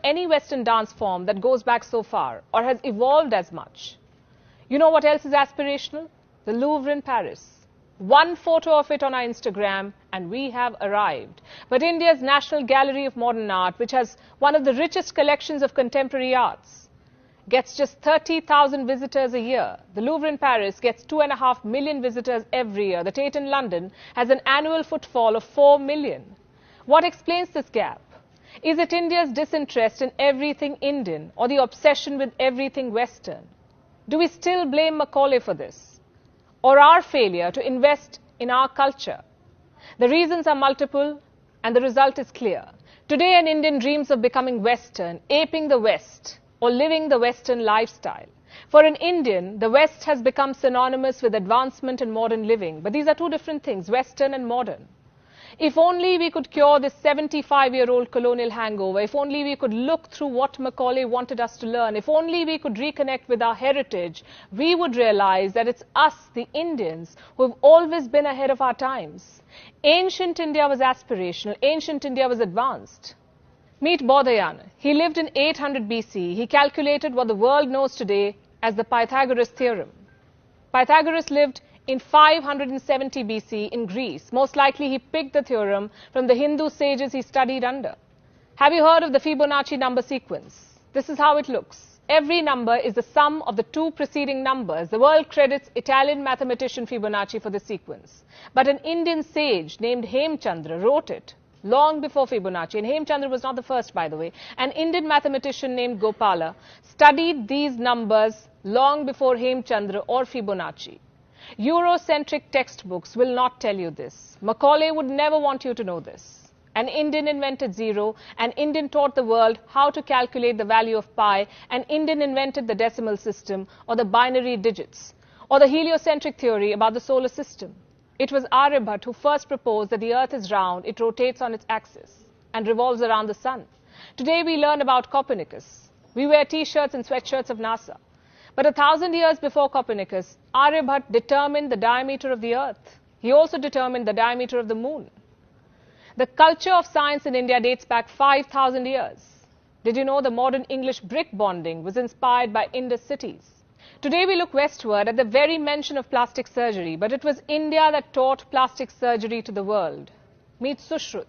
any Western dance form that goes back so far or has evolved as much. You know what else is aspirational? The Louvre in Paris. One photo of it on our Instagram and we have arrived. But India's National Gallery of Modern Art, which has one of the richest collections of contemporary arts, gets just 30,000 visitors a year. The Louvre in Paris gets 2.5 million visitors every year. The Tate in London has an annual footfall of 4 million. What explains this gap? Is it India's disinterest in everything Indian or the obsession with everything Western? Do we still blame Macaulay for this? Or our failure to invest in our culture? The reasons are multiple and the result is clear. Today an Indian dreams of becoming Western, aping the West, or living the Western lifestyle. For an Indian, the West has become synonymous with advancement and modern living. But these are two different things, Western and modern. If only we could cure this 75-year-old colonial hangover, if only we could look through what Macaulay wanted us to learn, if only we could reconnect with our heritage, we would realize that it's us, the Indians, who have always been ahead of our times. Ancient India was aspirational, ancient India was advanced. Meet Bodhayan. He lived in 800 BC. He calculated what the world knows today as the Pythagoras theorem. Pythagoras lived in 570 BC in Greece. Most likely he picked the theorem from the Hindu sages he studied under. Have you heard of the Fibonacci number sequence? This is how it looks. Every number is the sum of the two preceding numbers. The world credits Italian mathematician Fibonacci for the sequence. But an Indian sage named Hemchandra wrote it long before Fibonacci. And Hemchandra was not the first, by the way. An Indian mathematician named Gopala studied these numbers long before Hemchandra or Fibonacci. Eurocentric textbooks will not tell you this. Macaulay would never want you to know this. An Indian invented zero, an Indian taught the world how to calculate the value of pi, an Indian invented the decimal system or the binary digits, or the heliocentric theory about the solar system. It was Aryabhat who first proposed that the earth is round, it rotates on its axis and revolves around the sun. Today we learn about Copernicus. We wear t-shirts and sweatshirts of NASA. But 1,000 years before Copernicus, Aryabhat determined the diameter of the earth. He also determined the diameter of the moon. The culture of science in India dates back 5,000 years. Did you know the modern English brick bonding was inspired by Indus cities? Today we look westward at the very mention of plastic surgery, but it was India that taught plastic surgery to the world. Meet Sushruta.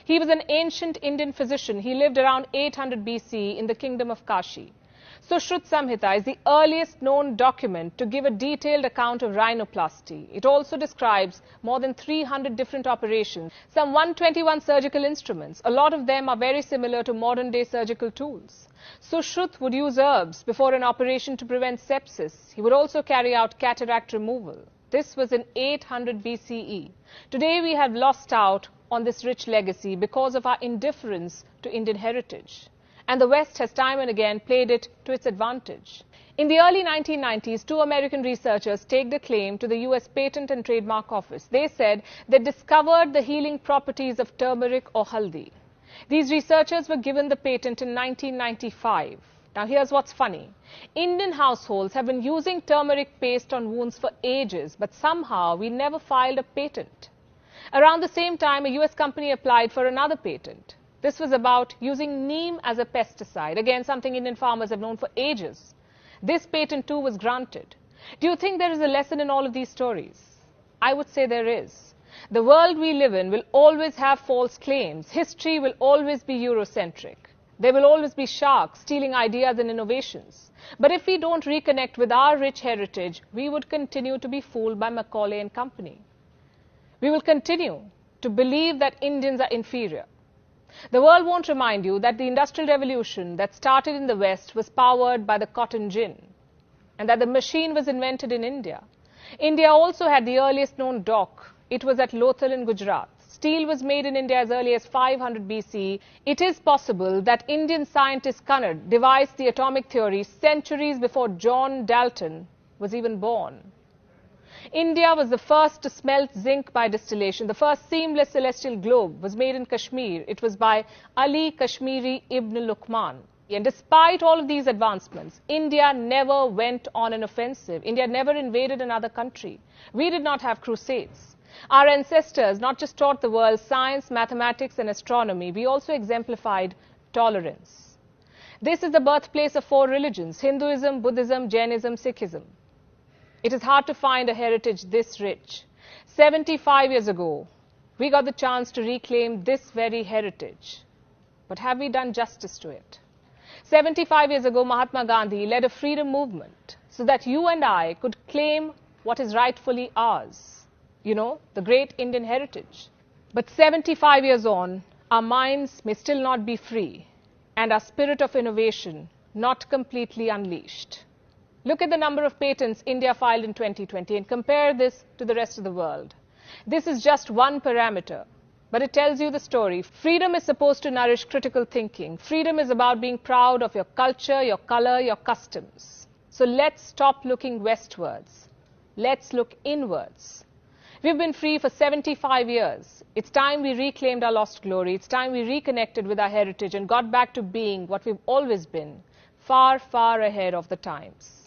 He was an ancient Indian physician. He lived around 800 BC in the kingdom of Kashi. Sushruta Samhita is the earliest known document to give a detailed account of rhinoplasty. It also describes more than 300 different operations, some 121 surgical instruments. A lot of them are very similar to modern-day surgical tools. Sushruta would use herbs before an operation to prevent sepsis. He would also carry out cataract removal. This was in 800 BCE. Today we have lost out on this rich legacy because of our indifference to Indian heritage. And the West has time and again played it to its advantage. In the early 1990s, two American researchers staked a claim to the US Patent and Trademark Office. They said they discovered the healing properties of turmeric or haldi. These researchers were given the patent in 1995. Now here's what's funny. Indian households have been using turmeric paste on wounds for ages, but somehow we never filed a patent. Around the same time, a US company applied for another patent. This was about using neem as a pesticide. Again, something Indian farmers have known for ages. This patent too was granted. Do you think there is a lesson in all of these stories? I would say there is. The world we live in will always have false claims. History will always be Eurocentric. There will always be sharks stealing ideas and innovations. But if we don't reconnect with our rich heritage, we would continue to be fooled by Macaulay and company. We will continue to believe that Indians are inferior. The world won't remind you that the Industrial Revolution that started in the West was powered by the cotton gin and that the machine was invented in India. India also had the earliest known dock. It was at Lothal in Gujarat. Steel was made in India as early as 500 BC. It is possible that Indian scientist Kannad devised the atomic theory centuries before John Dalton was even born. India was the first to smelt zinc by distillation. The first seamless celestial globe was made in Kashmir. It was by Ali Kashmiri Ibn Luqman. And despite all of these advancements, India never went on an offensive. India never invaded another country. We did not have crusades. Our ancestors not just taught the world science, mathematics and astronomy, we also exemplified tolerance. This is the birthplace of 4 religions: Hinduism, Buddhism, Jainism, Sikhism. It is hard to find a heritage this rich. 75 years ago, we got the chance to reclaim this very heritage. But have we done justice to it? 75 years ago, Mahatma Gandhi led a freedom movement so that you and I could claim what is rightfully ours. You know, the great Indian heritage. But 75 years on, our minds may still not be free and our spirit of innovation not completely unleashed. Look at the number of patents India filed in 2020 and compare this to the rest of the world. This is just one parameter, but it tells you the story. Freedom is supposed to nourish critical thinking. Freedom is about being proud of your culture, your color, your customs. So let's stop looking westwards. Let's look inwards. We've been free for 75 years. It's time we reclaimed our lost glory. It's time we reconnected with our heritage and got back to being what we've always been, far, far ahead of the times.